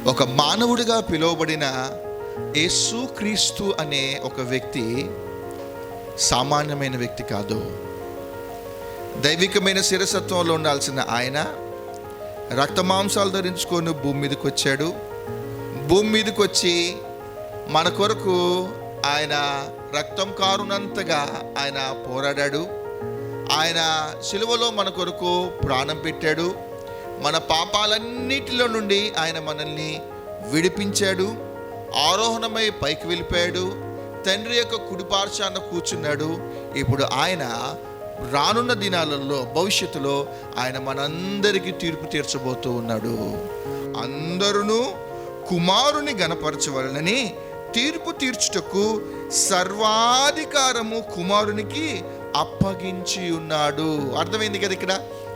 ఒక మానవుడిగా పిలువబడిన యేసుక్రీస్తు అనే ఒక వ్యక్తి సామాన్యమైన వ్యక్తి కాదు. దైవికమైన శిరసత్వంలో ఉండాల్సిన ఆయన రక్తమాంసాలు ధరించుకొని భూమి మీదకి వచ్చాడు. భూమి మీదకి వచ్చి మన కొరకు ఆయన రక్తం కారునంతగా ఆయన పోరాడాడు. ఆయన సిలువలో మన కొరకు ప్రాణం పెట్టాడు. మన పాపాలన్నిటిలో నుండి ఆయన మనల్ని విడిపించాడు. ఆరోహణమై పైకి వెళ్ళిపోయాడు. తండ్రి యొక్క కుడిపార్శ్వాన కూర్చున్నాడు. ఇప్పుడు ఆయన రానున్న దినాలలో భవిష్యత్తులో ఆయన మనందరికీ తీర్పు తీర్చబోతూ ఉన్నాడు. అందరూ కుమారుని గణపరచవలనని తీర్పు తీర్చుటకు సర్వాధికారము కుమారునికి అప్పగించి ఉన్నాడు. అర్థమైంది కదా ఇక్కడ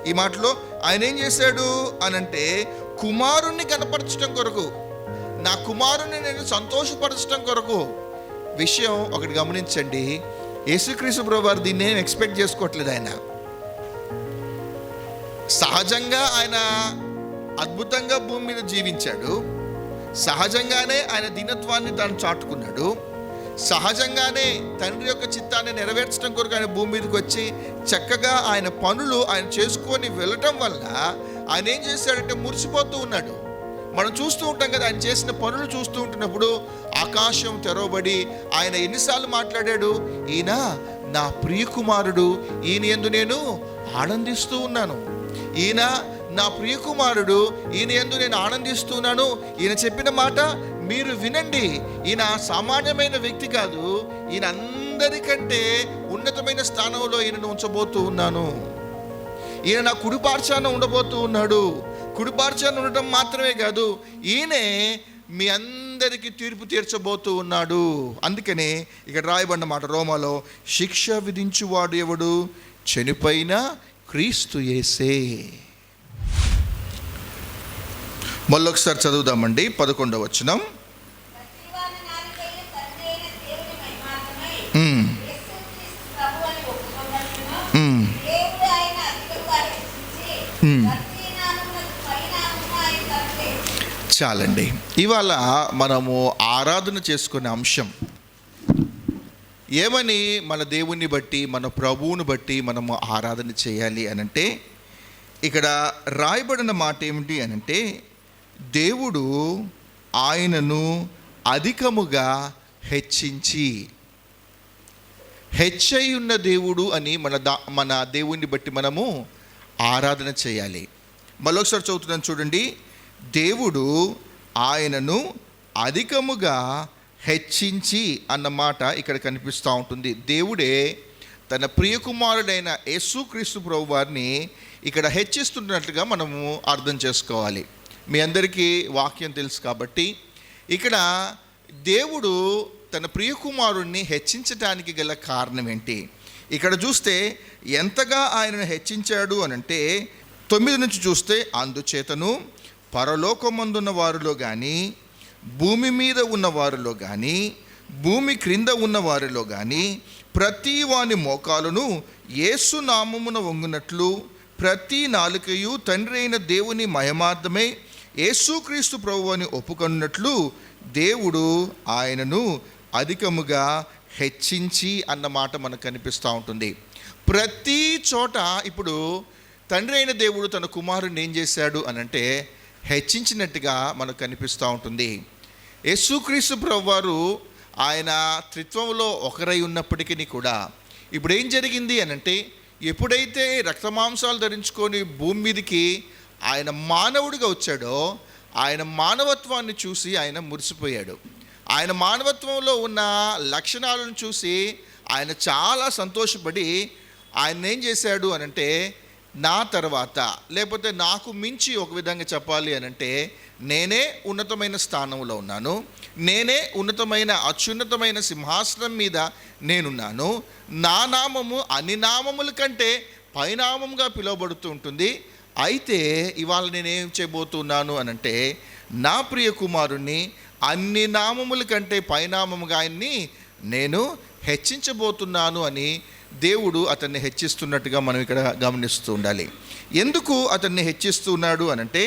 ఈ మాటలో? ఆయన ఏం చేశాడు అనంటే కుమారుణ్ణి కనపరచడం కొరకు, నా కుమారుణ్ణి నేను సంతోషపరచడం కొరకు. విషయం ఒకటి గమనించండి, యేసుక్రీస్తు ప్రభువారు దీన్ని ఏం ఎక్స్పెక్ట్ చేసుకోవట్లేదు. ఆయన సహజంగా ఆయన అద్భుతంగా భూమి మీద జీవించాడు. సహజంగానే ఆయన దీనత్వాన్ని తాను చాటుకున్నాడు. సహజంగానే తండ్రి యొక్క చిత్తాన్ని నెరవేర్చడం కొరకు ఆయన భూమి మీదకి వచ్చి చక్కగా ఆయన పనులు ఆయన చేసుకొని వెళ్ళటం వల్ల ఆయన ఏం చేశాడంటే మురిసిపోతూ ఉన్నాడు. మనం చూస్తూ ఉంటాం కదా, ఆయన చేసిన పనులు చూస్తూ ఉంటున్నప్పుడు ఆకాశం తెరవబడి ఆయన ఎన్నిసార్లు మాట్లాడాడు, ఈయన నా ప్రియ కుమారుడు, ఈయన యందు నేను ఆనందిస్తూ ఉన్నాను, ఈయన నా ప్రియ కుమారుడు, ఈయన యందు నేను ఆనందిస్తున్నాను. ఈయన చెప్పిన మాట మీరు వినండి. ఈయన సామాన్యమైన వ్యక్తి కాదు, ఈయన అందరికంటే ఉన్నతమైన స్థానంలో ఈయనను ఉంచబోతూ ఉన్నాను. ఈయన నా కుడిపార్శ్వాన ఉండబోతూ ఉన్నాడు. కుడిపార్శ్వాన ఉండటం మాత్రమే కాదు, ఈయనే మీ అందరికీ తీర్పు తీర్చబోతూ ఉన్నాడు. అందుకనే ఇక్కడ రాయబడిన మాట రోమాలో, శిక్ష విధించువాడు ఎవడు? చనిపోయిన క్రీస్తు యేసే. మళ్ళొకసారి చదువుదామండి. 11వ వచనం. చాలండి. ఇవాళ మనము ఆరాధన చేసుకునే అంశం ఏమని, మన దేవుణ్ణి బట్టి, మన ప్రభువుని బట్టి మనము ఆరాధన చేయాలి అనంటే, ఇక్కడ రాయబడిన మాట ఏమిటి అనంటే, దేవుడు ఆయనను అధికముగా హెచ్చించి, హెచ్చై ఉన్న దేవుడు అని మన దేవుణ్ణి బట్టి మనము ఆరాధన చేయాలి. మళ్ళొకసారి చదువుతున్నాను చూడండి. దేవుడు ఆయనను అధికముగా హెచ్చించి అన్న మాట ఇక్కడ కనిపిస్తూ ఉంటుంది. దేవుడే తన ప్రియకుమారుడైన యేసుక్రీస్తు ప్రభువారిని ఇక్కడ హెచ్చిస్తున్నట్లుగా మనము అర్థం చేసుకోవాలి. మీ అందరికీ వాక్యం తెలుసు కాబట్టి ఇక్కడ దేవుడు తన ప్రియకుమారుణ్ణి హెచ్చించడానికి గల కారణం ఏంటి? ఇక్కడ చూస్తే ఎంతగా ఆయనను హెచ్చించాడు అనంటే 9 నుంచి చూస్తే, అందుచేతను పరలోకమందున్న వారిలో కానీ, భూమి మీద ఉన్న వారిలో కానీ, భూమి క్రింద ఉన్న వారిలో కానీ ప్రతి వాని మోకాలును యేసు నామమున వంగునట్లు, ప్రతి నాలుకయు తండ్రి అయిన దేవుని మహిమార్థమై యేసుక్రీస్తు ప్రభువుని ఒప్పుకొన్నట్లు దేవుడు ఆయనను అధికముగా హెచ్చించి అన్న మాట మనకు కనిపిస్తూ ఉంటుంది. ప్రతి చోట ఇప్పుడు తండ్రి అయిన దేవుడు తన కుమారుడిని ఏం చేశాడు అనంటే హెచ్చించినట్టుగా మనకు కనిపిస్తూ ఉంటుంది. యేసుక్రీస్తు ప్రభువారు ఆయన త్రిత్వంలో ఒకరై ఉన్నప్పటికీ కూడా ఇప్పుడు ఏం జరిగింది అనంటే, ఎప్పుడైతే రక్తమాంసాలు ధరించుకొని భూమి మీదకి ఆయన మానవుడిగా వచ్చాడో, ఆయన మానవత్వాన్ని చూసి ఆయన మురిసిపోయాడు. ఆయన మానవత్వంలో ఉన్న లక్షణాలను చూసి ఆయన చాలా సంతోషపడి ఆయన ఏం చేశాడు అనంటే, నా తర్వాత లేకపోతే నాకు మించి ఒక విధంగా చెప్పాలి అనంటే, నేనే ఉన్నతమైన స్థానంలో ఉన్నాను, నేనే ఉన్నతమైన అత్యున్నతమైన సింహాసనం మీద నేనున్నాను, నా నామము అన్ని నామముల కంటే పైనామంగా పిలువబడుతూ ఉంటుంది. అయితే ఇవాళ నేనేం చేయబోతున్నాను అనంటే, నా ప్రియ కుమారుణ్ణి అన్ని నామముల కంటే పైనామముగా ఆయన్ని నేను హెచ్చించబోతున్నాను అని దేవుడు అతన్ని హెచ్చిస్తున్నట్టుగా మనం ఇక్కడ గమనిస్తూ ఉండాలి. ఎందుకు అతన్ని హెచ్చిస్తున్నాడు అనంటే,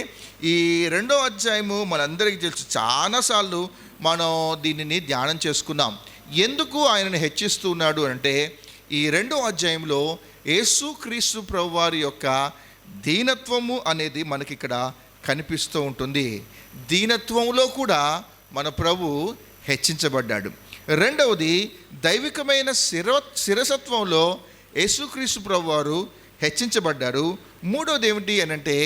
ఈ 2వ అధ్యాయము మనందరికీ తెలుసు, చాలాసార్లు మనం దీనిని ధ్యానం చేసుకున్నాం. ఎందుకు ఆయనను హెచ్చిస్తున్నాడు అంటే, ఈ 2వ అధ్యాయంలో యేసుక్రీస్తు ప్రభువారి యొక్క దీనత్వము అనేది మనకి ఇక్కడ కనిపిస్తూ ఉంటుంది. దీనత్వంలో కూడా మన ప్రభు హెచ్చించబడ్డాడు. రెండవది, దైవికమైన శిరసత్వంలో యేసుక్రీస్తు ప్రభువారు హెచ్చించబడ్డారు. మూడవది ఏమిటి అనంటే,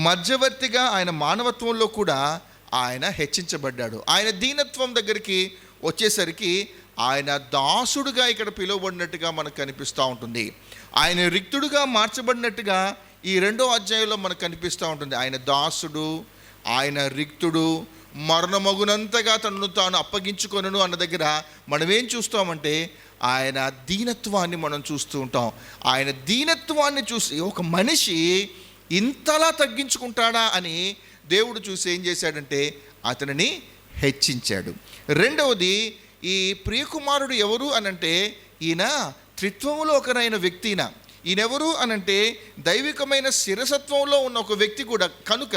మధ్యవర్తిగా ఆయన మానవత్వంలో కూడా ఆయన హెచ్చించబడ్డాడు. ఆయన దీనత్వం దగ్గరికి వచ్చేసరికి ఆయన దాసుడుగా ఇక్కడ పిలువబడినట్టుగా మనకు కనిపిస్తూ ఉంటుంది. ఆయన రిక్తుడుగా మార్చబడినట్టుగా ఈ 2వ అధ్యాయంలో మనకు కనిపిస్తూ ఉంటుంది. ఆయన దాసుడు, ఆయన రిక్తుడు, మరణమగునంతగా తనను తాను అప్పగించుకొనును అన్న దగ్గర మనం ఏం చూస్తామంటే, ఆయన దీనత్వాన్ని మనం చూస్తూ ఉంటాం. ఆయన దీనత్వాన్ని చూసి ఒక మనిషి ఇంతలా తగ్గించుకుంటాడా అని దేవుడు చూసి ఏం చేశాడంటే అతనిని హెచ్చించాడు. రెండవది, ఈ ప్రియకుమారుడు ఎవరు అనంటే, ఈయన త్రిత్వములో ఒకరైన వ్యక్తి. ఈయనెవరు అనంటే దైవికమైన శిరసత్వంలో ఉన్న ఒక వ్యక్తి కూడా, కనుక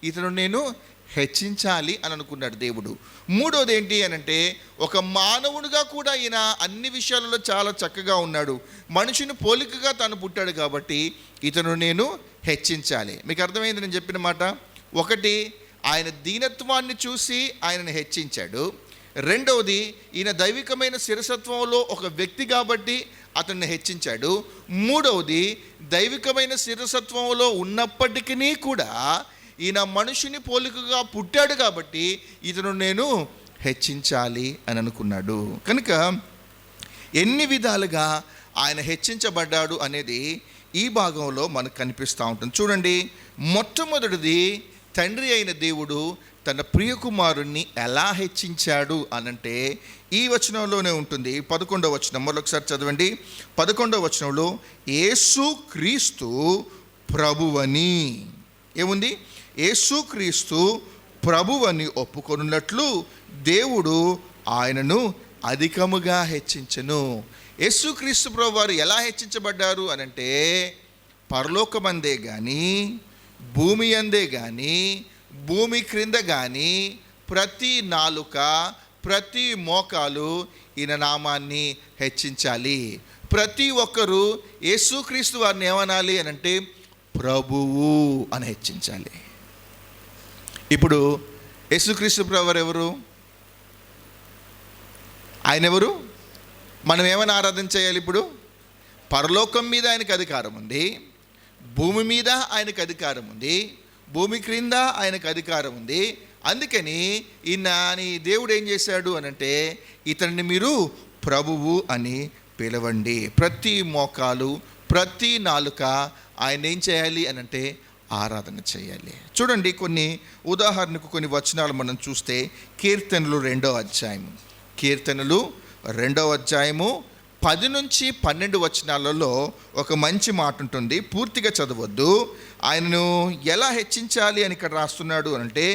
ఇతను నేను హెచ్చించాలి అని అనుకున్నాడు దేవుడు. మూడోది ఏంటి అనంటే, ఒక మానవుడిగా కూడా ఈయన అన్ని విషయాలలో చాలా చక్కగా ఉన్నాడు. మనిషిని పోలికగా తాను పుట్టాడు కాబట్టి ఇతను నేను హెచ్చించాలి. మీకు అర్థమైంది నేను చెప్పిన మాట? ఒకటి, ఆయన దీనత్వాన్ని చూసి ఆయనను హెచ్చించాడు. రెండవది, ఈయన దైవికమైన శిరసత్వంలో ఒక వ్యక్తి కాబట్టి అతన్ని హెచ్చించాడు. మూడవది, దైవికమైన శిరసత్వంలో ఉన్నప్పటికీ కూడా ఈయన మనుషుని పోలికగా పుట్టాడు కాబట్టి ఇతను నేను హెచ్చించాలి అని అనుకున్నాడు. కనుక ఎన్ని విధాలుగా ఆయన హెచ్చించబడ్డాడు అనేది ఈ భాగంలో మనకు కనిపిస్తూ ఉంటుంది. చూడండి, మొట్టమొదటిది, తండ్రి అయిన దేవుడు తన ప్రియకుమారుణ్ణి ఎలా హెచ్చించాడు అనంటే ఈ వచనంలోనే ఉంటుంది. 11వ వచనం మరొకసారి చదవండి. 11వ వచనంలో యేసుక్రీస్తు ప్రభువని ఏముంది? యేసుక్రీస్తు ప్రభువని ఒప్పుకొనున్నట్లు దేవుడు ఆయనను అధికముగా హెచ్చించెను. యేసుక్రీస్తు ప్రభు వారు ఎలా హెచ్చించబడ్డారు అనంటే, పరలోకమందే కానీ, భూమి అందే కానీ, భూమి క్రింద కానీ ప్రతి నాలుక, ప్రతి మోకాలు ఈయన నామాన్ని హెచ్చించాలి. ప్రతి ఒక్కరూ యేసుక్రీస్తు వారిని ఏమనాలి అనంటే ప్రభువు అని హెచ్చించాలి. ఇప్పుడు యేసుక్రీస్తు ప్రభువారు ఎవరు? ఆయన ఎవరు? మనం ఏమైనా ఆరాధన చేయాలి? ఇప్పుడు పరలోకం మీద ఆయనకు అధికారం ఉంది, భూమి మీద ఆయనకు అధికారం ఉంది, భూమి క్రింద ఆయనకు అధికారం ఉంది. అందుకని ఈయన దేవుడు ఏం చేశాడు అనంటే, ఇతన్ని మీరు ప్రభువు అని పిలవండి. ప్రతి మోకాలు, ప్రతి నాలుక ఆయన ఏం చేయాలి అనంటే ఆరాధన చేయాలి. చూడండి, ఉదాహరణకు కొన్ని వచనాలు మనం చూస్తే, కీర్తనలు 2వ అధ్యాయము, కీర్తనలు 2వ అధ్యాయము 10 నుంచి 12 వచనాలలో ఒక మంచి మాట ఉంటుంది. పూర్తిగా చదవద్దు. ఆయనను ఎలా హెచ్చించాలి అని ఇక్కడ రాస్తున్నాడు అంటే,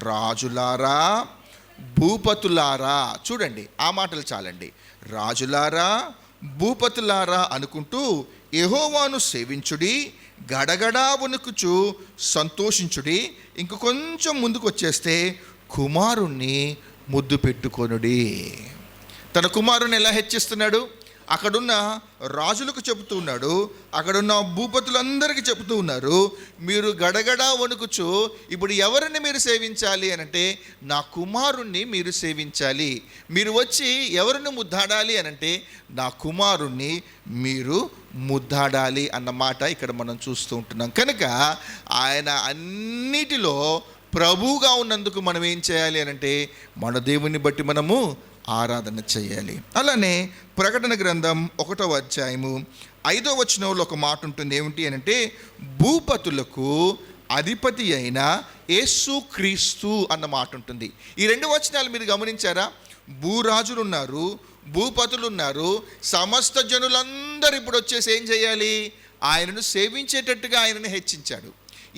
రాజులారా, భూపతులారా. చూడండి, ఆ మాటలు చాలండి. రాజులారా, భూపతులారా అనుకుంటూ యెహోవాను సేవించుడి, గడగడా వణుకుచు సంతోషించుడి. ఇంక కొంచెం ముందుకు వచ్చేస్తే, కుమారుణ్ణి ముద్దు పెట్టుకొనుడి. తన కుమారుని ఎలా హెచ్చిస్తున్నాడు? అక్కడున్న రాజులకు చెబుతూ ఉన్నాడు, అక్కడున్న భూపతులందరికీ చెబుతూ ఉన్నారు, మీరు గడగడా వణుకుచు ఇప్పుడు ఎవరిని మీరు సేవించాలి అనంటే నా కుమారుణ్ణి మీరు సేవించాలి. మీరు వచ్చి ఎవరిని ముద్దాడాలి అనంటే నా కుమారుణ్ణి మీరు ముద్దాడాలి అన్నమాట ఇక్కడ మనం చూస్తూ ఉంటున్నాం. కనుక ఆయన అన్నిటిలో ప్రభువుగా ఉన్నందుకు మనం ఏం చేయాలి అనంటే మన దేవుని బట్టి మనము ఆరాధన చేయాలి. అలానే ప్రకటన గ్రంథం 1వ అధ్యాయము 5వ వచనంలో ఒక మాట ఉంటుంది. ఏమిటి అనంటే, భూపతులకు అధిపతి అయిన యేసుక్రీస్తు అన్న మాట ఉంటుంది. ఈ 2 వచనాలు మీరు గమనించారా? భూరాజులు ఉన్నారు, భూపతులు ఉన్నారు, సమస్త జనులందరూ ఇప్పుడు వచ్చేసి ఏం చేయాలి? ఆయనను సేవించేటట్టుగా ఆయనను హెచ్చించాడు.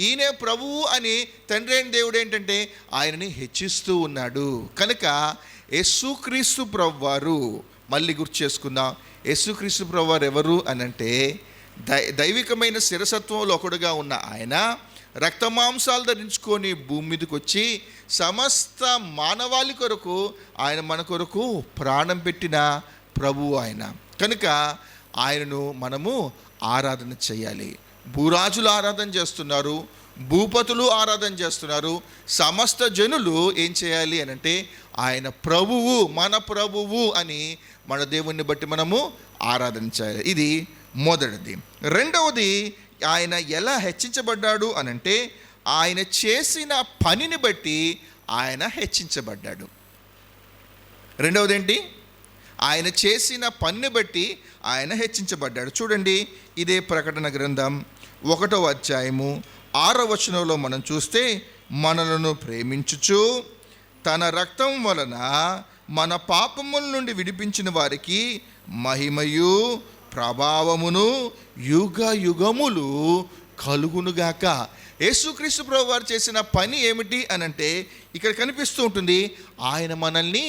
ఈయనే ప్రభువు అని తండ్రి అయిన దేవుడు ఏంటంటే ఆయనని హెచ్చిస్తూ ఉన్నాడు. కనుక యేసుక్రీస్తు ప్రభువారు, మళ్ళీ గుర్తు చేసుకుందాం, యేసుక్రీస్తు ప్రభువారు ఎవరు అనంటే దైవికమైన శిరసత్వంలో ఒకడుగా ఉన్న ఆయన రక్తమాంసాలు ధరించుకొని భూమి మీదకి వచ్చి సమస్త మానవాళి కొరకు ఆయన మన కొరకు ప్రాణం పెట్టిన ప్రభువు ఆయన. కనుక ఆయనను మనము ఆరాధన చేయాలి. భూరాజులు ఆరాధన చేస్తున్నారు, భూపతులు ఆరాధన చేస్తున్నారు. సమస్త జనులు ఏం చేయాలి అనంటే ఆయన ప్రభువు, మన ప్రభువు అని మన దేవుణ్ణి బట్టి మనము ఆరాధన చేయాలి. ఇది మొదటిది. రెండవది, ఆయన ఎలా హెచ్చించబడ్డాడు అనంటే ఆయన చేసిన పనిని బట్టి ఆయన హెచ్చించబడ్డాడు. రెండవది ఏంటి? ఆయన చేసిన పనిని బట్టి ఆయన హెచ్చించబడ్డాడు. చూడండి, ఇదే ప్రకటన గ్రంథం 1వ అధ్యాయము 6వ వచనంలో మనం చూస్తే, మనలను ప్రేమించుచు తన రక్తం వలన మన పాపముల నుండి విడిపించిన వారికి మహిమయు ప్రభావమును యుగ యుగములు కలుగునుగాక. యేసుక్రీస్తు ప్రభువు వారు చేసిన పని ఏమిటి అనంటే ఇక్కడ కనిపిస్తూ ఉంటుంది, ఆయన మనల్ని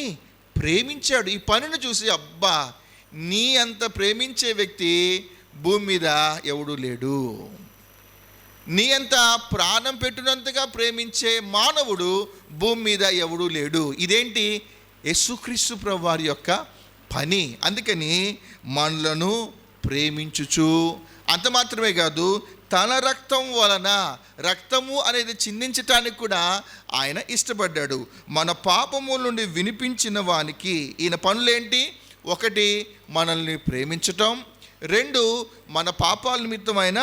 ప్రేమించాడు. ఈ పనిని చూసి అబ్బా, నీ అంత ప్రేమించే వ్యక్తి భూమి మీద ఎవడూ లేడు, నీ అంత ప్రాణం పెట్టినంతగా ప్రేమించే మానవుడు భూమి మీద ఎవడూ లేడు. ఇదేంటి? యేసుక్రీస్తు ప్రభువు వారి యొక్క పని. అందుకని మనలను ప్రేమించుచు, అంత మాత్రమే కాదు, తన రక్తం వలన, రక్తము అనేది చిందించటానికి కూడా ఆయన ఇష్టపడ్డాడు. మన పాపముల నుండి వినిపించిన వానికి ఈయన పనులేంటి? 1, మనల్ని ప్రేమించటం. 2, మన పాపాల నిమిత్తమైన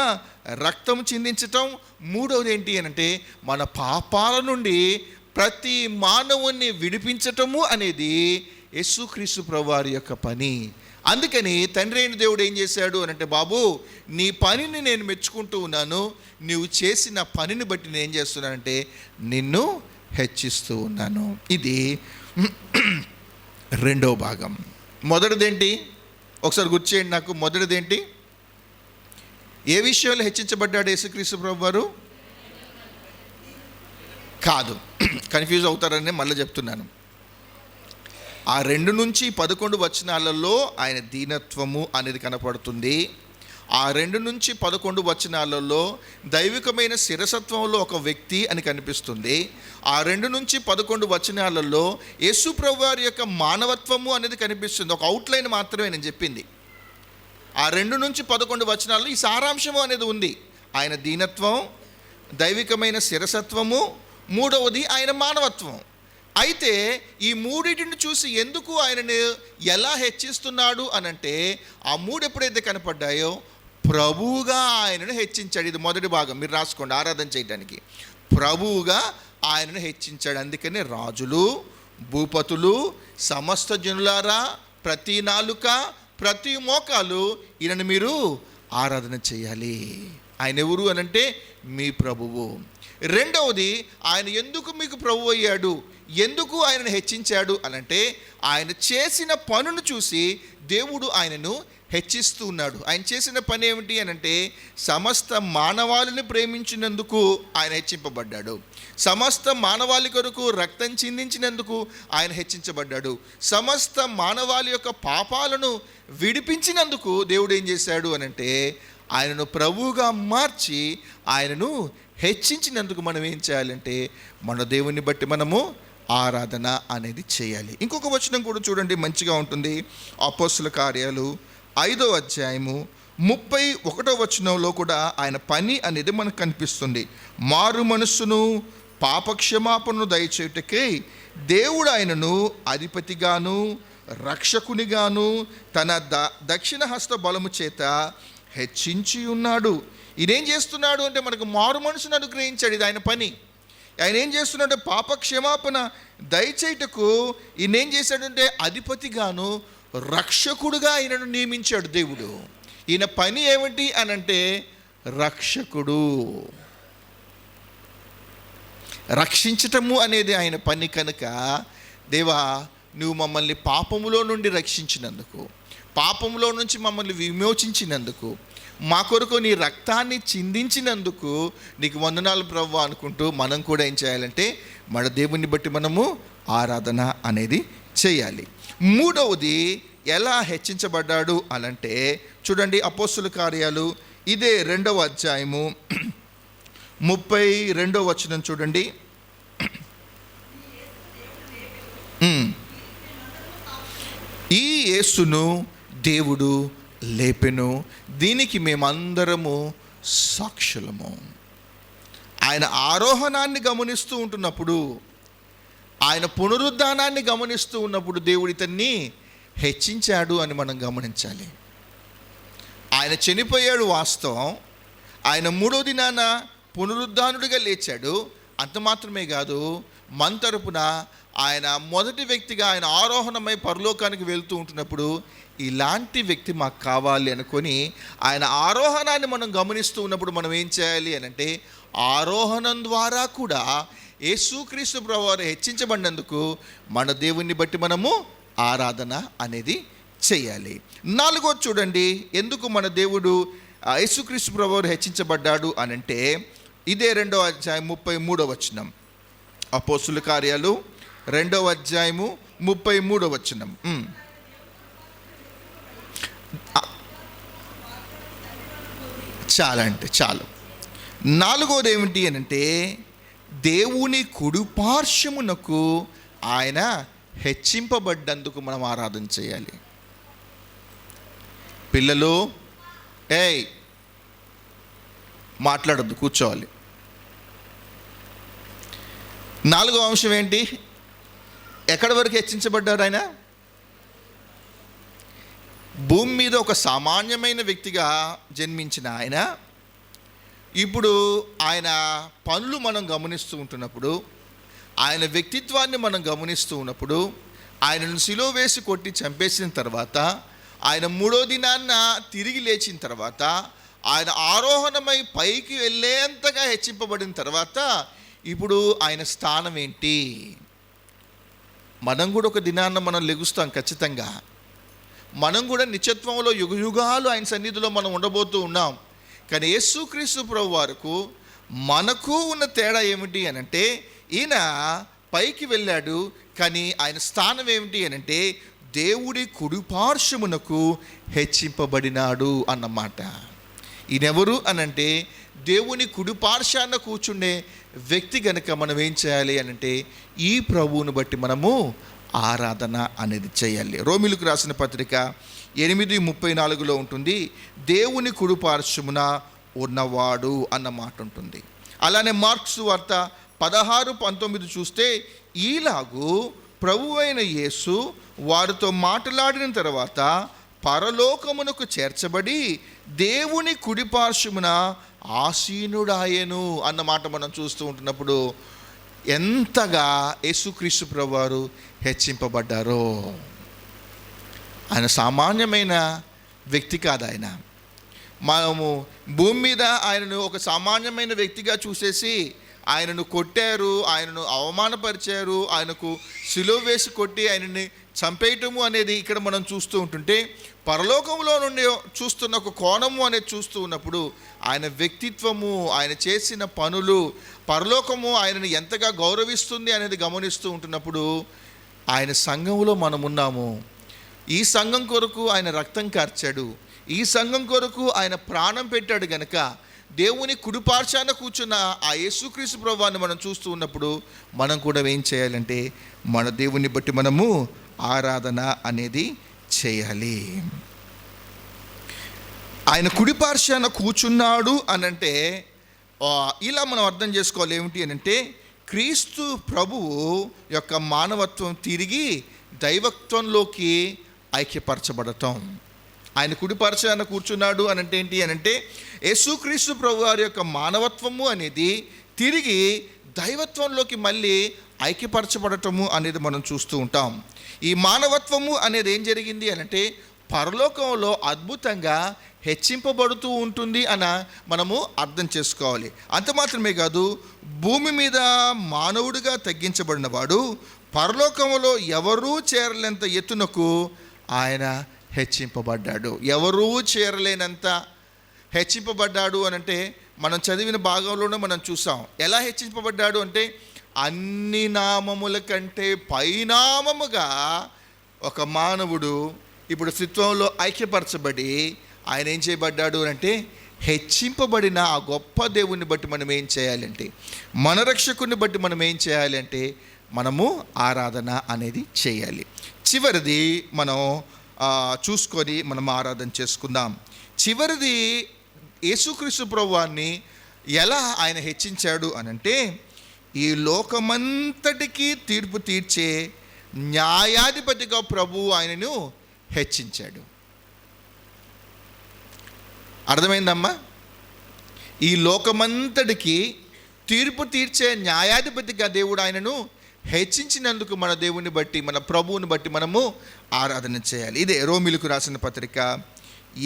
రక్తం చిందించటం. 3వది ఏంటి అనంటే మన పాపాల నుండి ప్రతి మానవుణ్ణి విడిపించటము అనేది యేసుక్రీస్తు ప్రభువారి యొక్క పని. అందుకని తండ్రి అయిన దేవుడు ఏం చేశాడు అనంటే, బాబు, నీ పనిని నేను మెచ్చుకుంటూ ఉన్నాను, నీవు చేసిన పనిని బట్టి నేను ఏం చేస్తున్నానంటే నిన్ను హెచ్చిస్తూ ఉన్నాను. ఇది రెండవ భాగం. మొదటిదేంటి? ఒకసారి గుర్తు చేయండి నాకు. మొదటిదేంటి? ఏ విషయంలో హెచ్చించబడ్డాడు యేసుక్రీస్తు ప్రభువారు? కాదు, కన్ఫ్యూజ్ అవుతారని మళ్ళీ చెప్తున్నాను. ఆ 2 నుంచి 11 వచనాలలో ఆయన దీనత్వము అనేది కనపడుతుంది. ఆ 2 నుంచి 11 వచనాలలో దైవికమైన శిరసత్వంలో ఒక వ్యక్తి అని కనిపిస్తుంది. ఆ 2 నుంచి 11 వచనాలలో యేసు ప్రభువారి యొక్క మానవత్వము అనేది కనిపిస్తుంది. ఒక అవుట్లైన్ మాత్రమే నేను చెప్పింది. ఆ 2 నుంచి 11 వచనాల్లో ఈ సారాంశము అనేది ఉంది. ఆయన దీనత్వం, దైవికమైన శిరసత్వము, 3వది ఆయన మానవత్వం. అయితే ఈ మూడింటిని చూసి ఎందుకు ఆయనను ఎలా హెచ్చిస్తున్నాడు అనంటే, ఆ 3 ఎప్పుడైతే కనపడ్డాయో ప్రభువుగా ఆయనను హెచ్చించాడు. ఇది మొదటి భాగం, మీరు రాసుకోండి ఆరాధన చేయడానికి. ప్రభువుగా ఆయనను హెచ్చించాడు. అందుకని రాజులు, భూపతులు, సమస్త జనులారా, ప్రతి నాలుక, ప్రతి మోకాలు ఈయనను మీరు ఆరాధన చేయాలి. ఆయన ఎవరు అనంటే మీ ప్రభువు. రెండవది, ఆయన ఎందుకు మీకు ప్రభువు అయ్యాడు, ఎందుకు ఆయనను హెచ్చించాడు అనంటే ఆయన చేసిన పనును చూసి దేవుడు ఆయనను హెచ్చిస్తూ ఉన్నాడు. ఆయన చేసిన పని ఏమిటి అనంటే సమస్త మానవాళిని ప్రేమించినందుకు ఆయన హెచ్చింపబడ్డాడు. సమస్త మానవాళి కొరకు రక్తం చిందించినందుకు ఆయన హెచ్చించబడ్డాడు. సమస్త మానవాళి యొక్క పాపాలను విడిపించినందుకు దేవుడు ఏం చేశాడు అనంటే ఆయనను ప్రభువుగా మార్చి ఆయనను హెచ్చించినందుకు మనం ఏం చేయాలంటే మన దేవుని బట్టి మనము ఆరాధన అనేది చేయాలి. ఇంకొక వచనం కూడా చూడండి, మంచిగా ఉంటుంది. అపోస్తుల కార్యాలు 5వ అధ్యాయము 31వ వచనంలో కూడా ఆయన పని అనేది మనకు కనిపిస్తుంది. మారు మనస్సును పాపక్షమాపణను దయచేయుటకై దేవుడు ఆయనను అధిపతిగాను రక్షకునిగాను తన దక్షిణ హస్త బలము చేత హెచ్చించి ఉన్నాడు. ఈయనేం చేస్తున్నాడు అంటే మనకు మారు మనసును అనుగ్రహించాడు. ఇది ఆయన పని. ఆయన ఏం చేస్తున్నాడంటే పాప క్షమాపణ దయచేయుటకు ఈయనేం చేశాడంటే అధిపతిగాను రక్షకుడుగా ఆయనను నియమించాడు దేవుడు. ఈయన పని ఏమిటి అనంటే రక్షకుడు, రక్షించటము అనేది ఆయన పని. కనుక దేవా, నువ్వు మమ్మల్ని పాపములో నుండి రక్షించినందుకు, పాపములో నుంచి మమ్మల్ని విమోచించినందుకు, మా కొరకు నీ రక్తాన్ని చిందించినందుకు నీకు వందనాలు ప్రభువా అనుకుంటూ మనం కూడా ఏం చేయాలంటే మన దేవుని బట్టి మనము ఆరాధన అనేది చేయాలి. మూడవది ఎలా హెచ్చించబడ్డాడు అనంటే చూడండి, అపోస్తుల కార్యాలు ఇదే 2వ అధ్యాయము 32వ వచనం చూడండి. ఈ యేసును దేవుడు లేపెను, దీనికి మేమందరము సాక్షులము. ఆయన ఆరోహణాన్ని గమనిస్తూ ఉంటున్నప్పుడు, ఆయన పునరుద్ధానాన్ని గమనిస్తూ ఉన్నప్పుడు దేవుడు ఇతన్ని హెచ్చించాడు అని మనం గమనించాలి. ఆయన చనిపోయాడు వాస్తవం, ఆయన 3వ దినాన పునరుద్ధానుడిగా లేచాడు. అంత మాత్రమే కాదు, మన తరపున ఆయన మొదటి వ్యక్తిగా ఆయన ఆరోహణమై పరలోకానికి వెళ్తూ ఉంటున్నప్పుడు ఇలాంటి వ్యక్తి మాకు కావాలి అనుకొని ఆయన ఆరోహణాన్ని మనం గమనిస్తూ ఉన్నప్పుడు మనం ఏం చేయాలి అని అంటే, ఆరోహణం ద్వారా కూడా యేసుక్రీస్తు ప్రభువారు హెచ్చించబడినందుకు మన దేవుణ్ణి బట్టి మనము ఆరాధన అనేది చేయాలి. 4వ చూడండి, ఎందుకు మన దేవుడు యేసుక్రీస్తు ప్రభువారు హెచ్చించబడ్డాడు అని అంటే, ఇదే 2వ అధ్యాయం 33వ వచనం. అపోస్తుల కార్యాలు 2వ అధ్యాయము 33వ వచనం. చాలా అంటే చాలు. 4వది ఏమిటి అని అంటే, దేవుని కుడిపార్శ్వమునకు ఆయన హెచ్చింపబడ్డందుకు మనం ఆరాధన చేయాలి. పిల్లలు మాట్లాడద్దు, కూర్చోవాలి. 4వ అంశం ఏంటి? ఎక్కడి వరకు హెచ్చించబడ్డారు ఆయన? భూమి మీద ఒక సామాన్యమైన వ్యక్తిగా జన్మించిన ఆయన ఇప్పుడు ఆయన పనులు మనం గమనిస్తూ ఉంటున్నప్పుడు, ఆయన వ్యక్తిత్వాన్ని మనం గమనిస్తూ ఉన్నప్పుడు, ఆయనను సిలువ వేసి కొట్టి చంపేసిన తర్వాత, ఆయన 3వ దినాన్న తిరిగి లేచిన తర్వాత, ఆయన ఆరోహణమై పైకి వెళ్ళేంతగా హెచ్చింపబడిన తర్వాత ఇప్పుడు ఆయన స్థానం ఏంటి? మనం కూడా ఒక దినాన్న మనం లెగుస్తాం ఖచ్చితంగా. మనం కూడా నిత్యత్వంలో యుగయుగాలు ఆయన సన్నిధిలో మనం ఉండబోతూ ఉన్నాం. కానీ యేసుక్రీస్తు ప్రభు వారికి మనకు ఉన్న తేడా ఏమిటి అని అంటే, ఈయన పైకి వెళ్ళాడు, కానీ ఆయన స్థానం ఏమిటి అని అంటే దేవుడి కుడిపార్శ్వమునకు హెచ్చింపబడినాడు అన్నమాట. ఈయనెవరు అనంటే దేవుని కుడిపార్శ్వాన కూర్చుండే వ్యక్తి గనుక మనం ఏం చేయాలి అనంటే ఈ ప్రభువుని బట్టి మనము ఆరాధన అనేది చేయాలి. రోమిలకు రాసిన పత్రిక 8:34లో ఉంటుంది, దేవుని కుడిపార్శ్వమున ఉన్నవాడు అన్న మాట ఉంటుంది. అలానే మార్క్స్ వార్త 16:19 చూస్తే, ఈలాగు ప్రభువైన యేసు వారితో మాట్లాడిన తర్వాత పరలోకమునకు చేర్చబడి దేవుని కుడిపార్శ్వమున ఆసీనుడాయెను అన్న మాట మనం చూస్తూ ఉంటున్నప్పుడు ఎంతగా యేసుక్రీస్తు ప్రభువారు హెచ్చింపబడ్డారో. ఆయన సామాన్యమైన వ్యక్తి కాదు. ఆయన మనము భూమి మీద ఆయనను ఒక సామాన్యమైన వ్యక్తిగా చూసేసి ఆయనను కొట్టారు, ఆయనను అవమానపరిచారు, ఆయనకు సిలువ వేసి కొట్టి ఆయనని చంపేయటము అనేది ఇక్కడ మనం చూస్తూ ఉంటుంటే, పరలోకంలో నుండి చూస్తున్న ఒక కోణము అనేది చూస్తూ ఉన్నప్పుడు ఆయన వ్యక్తిత్వము, ఆయన చేసిన పనులు, పరలోకము ఆయనను ఎంతగా గౌరవిస్తుంది అనేది గమనిస్తూ ఉంటున్నప్పుడు, ఆయన సంఘంలో మనం ఉన్నాము. ఈ సంఘం కొరకు ఆయన రక్తం కార్చాడు, ఈ సంఘం కొరకు ఆయన ప్రాణం పెట్టాడు గనక దేవుని కుడిపార్శ్వాన కూర్చున్న ఆ యేసుక్రీస్తు ప్రభువాన్ని మనం చూస్తూ ఉన్నప్పుడు మనం కూడా ఏం చేయాలంటే మన దేవుని బట్టి మనము ఆరాధన అనేది చేయాలి. ఆయన కుడిపార్శ్వాన కూర్చున్నాడు అనంటే ఇలా మనం అర్థం చేసుకోవాలి. ఏమిటి అనంటే క్రీస్తు ప్రభువు యొక్క మానవత్వం తిరిగి దైవత్వంలోకి ఐక్యపరచబడటం. ఆయన కుడిపార్శ్వాన కూర్చున్నాడు అనంటే ఏంటి అనంటే యేసుక్రీస్తు ప్రభు వారి యొక్క మానవత్వము అనేది తిరిగి దైవత్వంలోకి మళ్ళీ ఐక్యపరచబడటము అనేది మనం చూస్తూ ఉంటాం. ఈ మానవత్వము అనేది ఏం జరిగింది అనంటే పరలోకంలో అద్భుతంగా హెచ్చింపబడుతూ ఉంటుంది అన్న మనము అర్థం చేసుకోవాలి. అంత మాత్రమే కాదు, భూమి మీద మానవుడిగా తగ్గించబడిన వాడు పరలోకంలో ఎవరూ చేరలేనంత ఎత్తునకు ఆయన హెచ్చింపబడ్డాడు. ఎవరూ చేరలేనంత హెచ్చింపబడ్డాడు అనంటే మనం చదివిన భాగంలోనే మనం చూసాం. ఎలా హెచ్చింపబడ్డాడు అంటే అన్ని నామముల కంటే పైనామముగా ఒక మానవుడు ఇప్పుడు త్రిత్వంలో ఐక్యపరచబడి ఆయన ఏం చేయబడ్డాడు అంటే హెచ్చింపబడిన ఆ గొప్ప దేవుని బట్టి మనం ఏం చేయాలంటే, మన రక్షకుని బట్టి మనం ఏం చేయాలంటే మనము ఆరాధన అనేది చేయాలి. చివరిది మనం చూసుకొని మనం ఆరాధన చేసుకుందాం. చివరిది యేసుక్రీస్తు ప్రభువాన్ని ఎలా ఆయన హెచ్చించాడు అనంటే, ఈ లోకమంతటికి తీర్పు తీర్చే న్యాయాధిపతిగా ప్రభువు ఆయనను హెచ్చించాడు. అర్థమైందమ్మా? ఈ లోకమంతటికి తీర్పు తీర్చే న్యాయాధిపతిగా దేవుడు ఆయనను హెచ్చించినందుకు మన దేవుని బట్టి, మన ప్రభువుని బట్టి మనము ఆరాధన చేయాలి. ఇదే రోమిలకు రాసిన పత్రిక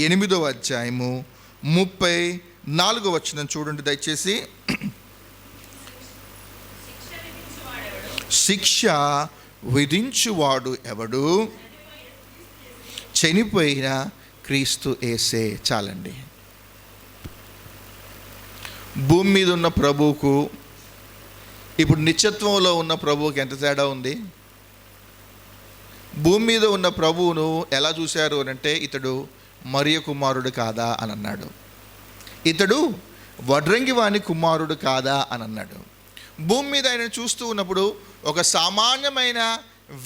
8వ అధ్యాయము 34వ వచనం చూడండి దయచేసి. శిక్ష విధించువాడు ఎవడు? చనిపోయిన క్రీస్తు యేసే. చాలండి. భూమి మీద ఉన్న ప్రభువుకు, ఇప్పుడు నిత్యత్వంలో ఉన్న ప్రభువుకి ఎంత తేడా ఉంది? భూమి మీద ఉన్న ప్రభువును ఎలా చూశారు అని అంటే, ఇతడు మరియ కుమారుడు కాదా అని అన్నాడు. ఇతడు వడ్రంగి వాని కుమారుడు కాదా అని అన్నాడు. భూమి మీద ఆయన చూస్తూ ఉన్నప్పుడు ఒక సామాన్యమైన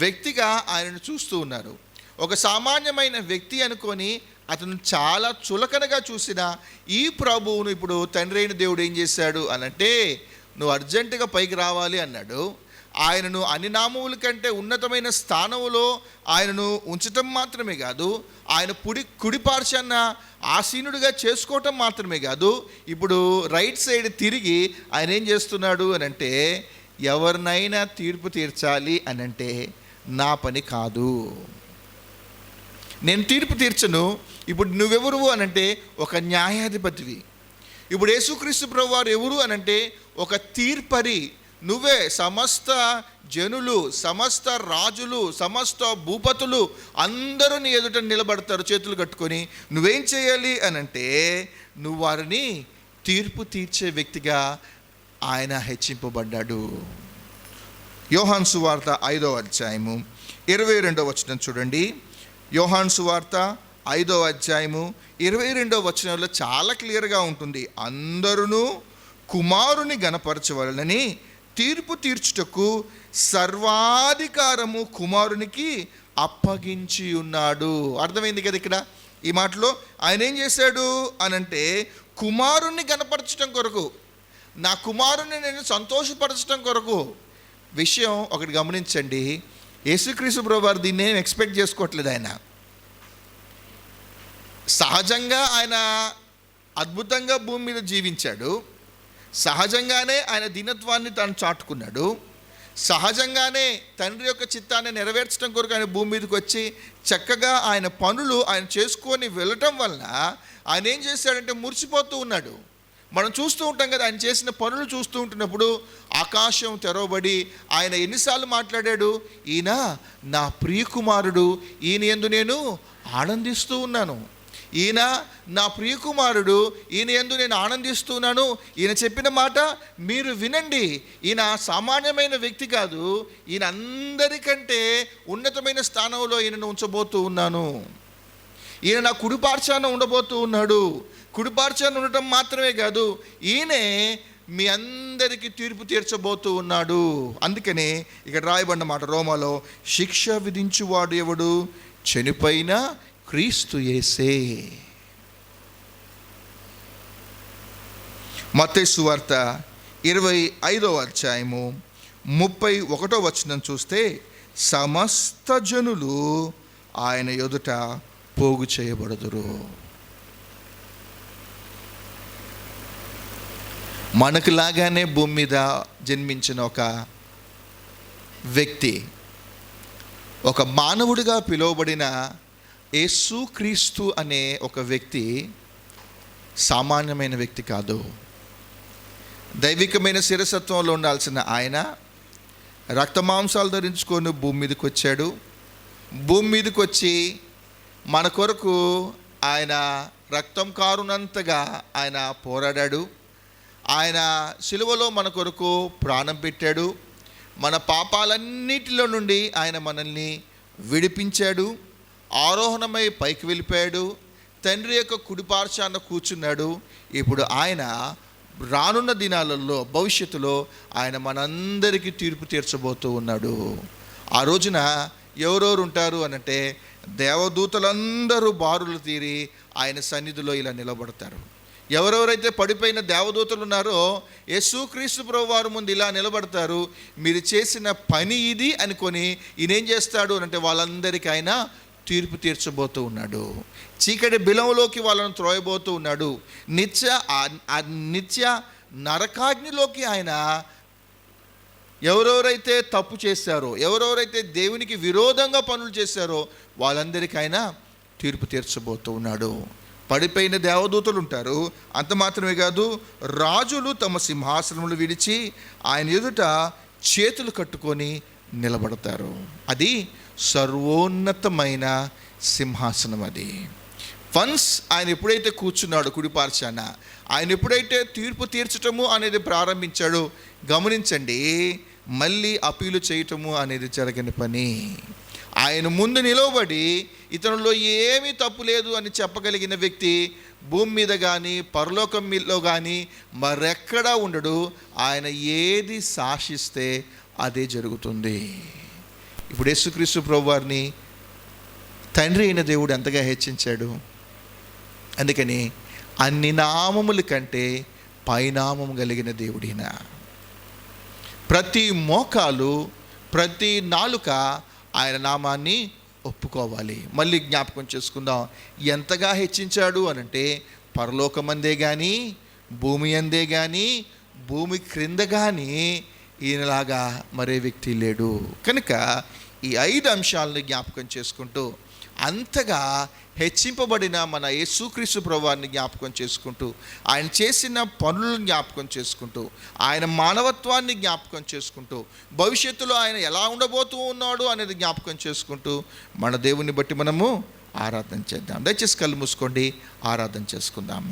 వ్యక్తిగా ఆయనను చూస్తూ ఉన్నారు. ఒక సామాన్యమైన వ్యక్తి అనుకొని అతను చాలా చులకనగా చూసిన ఈ ప్రభువును ఇప్పుడు తండ్రి అయిన దేవుడు ఏం చేశాడు అనంటే, నువ్వు అర్జెంటుగా పైకి రావాలి అన్నాడు. ఆయనను అన్ని నామముల కంటే ఉన్నతమైన స్థానంలో ఆయనను ఉంచటం మాత్రమే కాదు, ఆయన కుడి పార్శ్వాన ఆసీనుడిగా చేసుకోవటం మాత్రమే కాదు, ఇప్పుడు రైట్ సైడ్ తిరిగి ఆయన ఏం చేస్తున్నాడు అనంటే, ఎవరినైనా తీర్పు తీర్చాలి అనంటే నా పని కాదు, నేను తీర్పు తీర్చను. ఇప్పుడు నువ్వెవరు అనంటే ఒక న్యాయాధిపతివి. ఇప్పుడు యేసుక్రీస్తు ప్రభువారు ఎవరు అనంటే ఒక తీర్పరి. నువ్వే సమస్త జనులు, సమస్త రాజులు, సమస్త భూపతులు అందరూ నీ ఎదుట నిలబడతారు చేతులు కట్టుకొని. నువ్వేం చేయాలి అనంటే, నువ్వు వారిని తీర్పు తీర్చే వ్యక్తిగా ఆయన హెచ్చింపబడ్డాడు. యోహాను సువార్త 5వ అధ్యాయము 22వ వచనం చూడండి. యోహాను సువార్త 5వ అధ్యాయము 22వ వచనంలో చాలా క్లియర్గా ఉంటుంది. అందరూ కుమారుని గణపరచవలనని తీర్పు తీర్చుటకు సర్వాధికారము కుమారునికి అప్పగించి ఉన్నాడు. అర్థమైంది కదా ఇక్కడ ఈ మాటలో? ఆయన ఏం చేశాడు అనంటే, కుమారుణ్ణి గణపరచడం కొరకు, నా కుమారుణ్ణి నేను సంతోషపరచడం కొరకు. విషయం ఒకటి గమనించండి, యేసుక్రీస్తు ప్రభువారు దీన్ని ఏం ఎక్స్పెక్ట్ చేసుకోవట్లేదు. ఆయన సహజంగా ఆయన అద్భుతంగా భూమి మీద జీవించాడు. సహజంగానే ఆయన దీనత్వాన్ని తాను చాటుకున్నాడు. సహజంగానే తండ్రి యొక్క చిత్తాన్ని నెరవేర్చడం కొరకు ఆయన భూమి మీదకి వచ్చి చక్కగా ఆయన పనులు ఆయన చేసుకొని వెళ్ళటం వలన ఆయన ఏం చేశాడంటే మురిసిపోతూ ఉన్నాడు. మనం చూస్తూ ఉంటాం కదా, ఆయన చేసిన పనులు చూస్తూ ఉంటున్నప్పుడు ఆకాశం తెరవబడి ఆయన ఎన్నిసార్లు మాట్లాడాడు, ఈయన నా ప్రియకుమారుడు, ఈయన యందు నేను ఆనందిస్తూ ఉన్నాను, ఈయన నా ప్రియకుమారుడు, ఈయన యందు నేను ఆనందిస్తున్నాను. ఈయన చెప్పిన మాట మీరు వినండి. ఈయన సామాన్యమైన వ్యక్తి కాదు, ఈయన అందరికంటే ఉన్నతమైన స్థానంలో ఈయనను ఉంచబోతూ ఉన్నాను. ఈయన నా కుడిపార్శ్వాన ఉండబోతూ ఉన్నాడు. కుడిపార్శ్వాన ఉండటం మాత్రమే కాదు, ఈయనే మీ అందరికీ తీర్పు తీర్చబోతూ ఉన్నాడు. అందుకనే ఇక్కడ రాయబడిన మాట రోమాలో, శిక్ష విధించువాడు ఎవడు? చనిపోయిన క్రీస్తు యేసే. మత్తయి సువార్త 25వ అధ్యాయము 31వ వచనం చూస్తే, సమస్త జనులు ఆయన ఎదుట పోగు చేయబడుదురు. మనకు లాగానే భూమి మీద జన్మించిన ఒక వ్యక్తి, ఒక మానవుడిగా పిలువబడిన యేసుక్రీస్తు అనే ఒక వ్యక్తి సామాన్యమైన వ్యక్తి కాదు. దైవికమైన శిరసత్వంలో ఉండాల్సిన ఆయన రక్తమాంసాలు ధరించుకొని భూమి మీదకి వచ్చాడు. భూమి మీదకి వచ్చి మన కొరకు ఆయన రక్తం కారునంతగా ఆయన పోరాడాడు. ఆయన సిలువలో మన కొరకు ప్రాణం పెట్టాడు. మన పాపాలన్నిటిలో నుండి ఆయన మనల్ని విడిపించాడు. ఆరోహణమై పైకి వెళ్ళిపోయాడు. తండ్రి యొక్క కుడిపార్శ్వాన కూర్చున్నాడు. ఇప్పుడు ఆయన రానున్న దినాలలో భవిష్యత్తులో ఆయన మనందరికీ తీర్పు తీర్చబోతూ ఉన్నాడు. ఆ రోజున ఎవరెవరు ఉంటారు అనంటే దేవదూతలందరూ బారులు తీరి ఆయన సన్నిధిలో ఇలా నిలబడతారు. ఎవరెవరైతే పడిపోయిన దేవదూతలు ఉన్నారో యేసుక్రీస్తు ప్రభువారి ముందు ఇలా నిలబడతారు. మీరు చేసిన పని ఇది అనుకొని ఈయనేం చేస్తాడు అంటే వాళ్ళందరికీ ఆయన తీర్పు తీర్చబోతూ ఉన్నాడు. చీకటి బిలంలోకి వాళ్ళను త్రోయబోతూ ఉన్నాడు. నిత్య నరకాగ్నిలోకి ఆయన ఎవరెవరైతే తప్పు చేశారో, ఎవరెవరైతే దేవునికి విరోధంగా పనులు చేశారో వాళ్ళందరికీ ఆయన తీర్పు తీర్చబోతూ ఉన్నాడు. పడిపోయిన దేవదూతలు ఉంటారు. అంత మాత్రమే కాదు, రాజులు తమ సింహాసనములు విడిచి ఆయన ఎదుట చేతులు కట్టుకొని నిలబడతారు. అది సర్వోన్నతమైన సింహాసనం. అది వన్స్ ఆయన ఎప్పుడైతే కూర్చున్నాడు కుడిపార్శ్వాన, ఆయన ఎప్పుడైతే తీర్పు తీర్చటము అనేది ప్రారంభించాడో గమనించండి, మళ్ళీ అప్పీలు చేయటము అనేది జరగని పని. ఆయన ముందు నిలవబడి ఇతనిలో ఏమీ తప్పు లేదు అని చెప్పగలిగిన వ్యక్తి భూమి మీద కానీ పరలోకం మీదలో కానీ మరెక్కడా ఉండడు. ఆయన ఏది శాసిస్తే అదే జరుగుతుంది. ఇప్పుడు యేసుక్రీస్తు ప్రభువారిని తండ్రి అయిన దేవుడు ఎంతగా హెచ్చించాడు. అందుకని అన్ని నామముల కంటే పైనామం కలిగిన దేవుడిన. ప్రతి మోకాలు, ప్రతి నాలుక ఆయన నామాన్ని ఒప్పుకోవాలి. మళ్ళీ జ్ఞాపకం చేసుకుందాం, ఎంతగా హెచ్చించాడు అనంటే పరలోకమందే కానీ భూమి అందే కానీ భూమి క్రింద కానీ ఈయనలాగా మరే వ్యక్తి లేడు. కనుక ఈ 5 అంశాలను జ్ఞాపకం చేసుకుంటూ అంతగా హెచ్చింపబడిన మన యేసుక్రీస్తు ప్రభువారిని జ్ఞాపకం చేసుకుంటూ ఆయన చేసిన పనులను జ్ఞాపకం చేసుకుంటూ ఆయన మానవత్వాన్ని జ్ఞాపకం చేసుకుంటూ భవిష్యత్తులో ఆయన ఎలా ఉండబోతూ ఉన్నాడు అనేది జ్ఞాపకం చేసుకుంటూ మన దేవుని బట్టి మనము ఆరాధన చేద్దాం. దయచేసి కళ్ళు మూసుకోండి, ఆరాధన చేసుకుందాం.